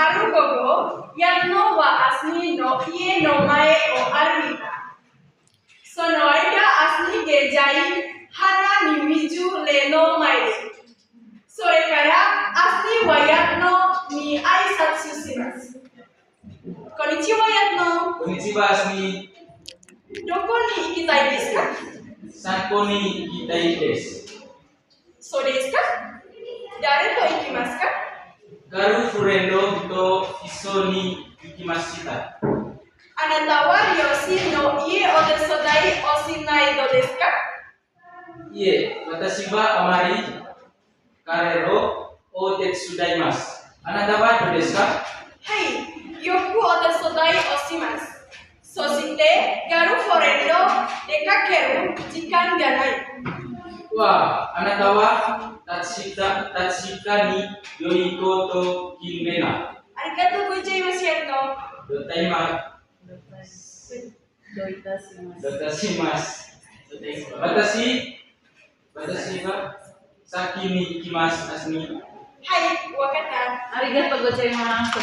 aru gogo yatno wa asni no ie no mae o arita. Sonoida asni ge jai hana ni miju le no mae. Sorekara asni wa yatno ni aisatsu shimasu. Konnichiwa yatno. Konnichiwa asni. Doko ni ikitai desu ka? Sanko ni ikitai desu. So desu ka? Dare to ikimasu ka? Garu furendo to iso ni ikimashita. Anata wa ryoshi no ie o tesodai o shinai do desu ka? Ie, watashi wa amari karero o tetsudaimasu. Anata wa do desu ka? Hai, yoku o tesodai o shimasu. So shite garu furendo dekakeru jikan ga nai. Wah, anata wa tatshika ni yoiko to kinrena. Arigatou gozaimasu yatno. Dotashimasu. Watashi wa saki ni ikimasu asni. Hai, wakata. Arigatou gozaimasu.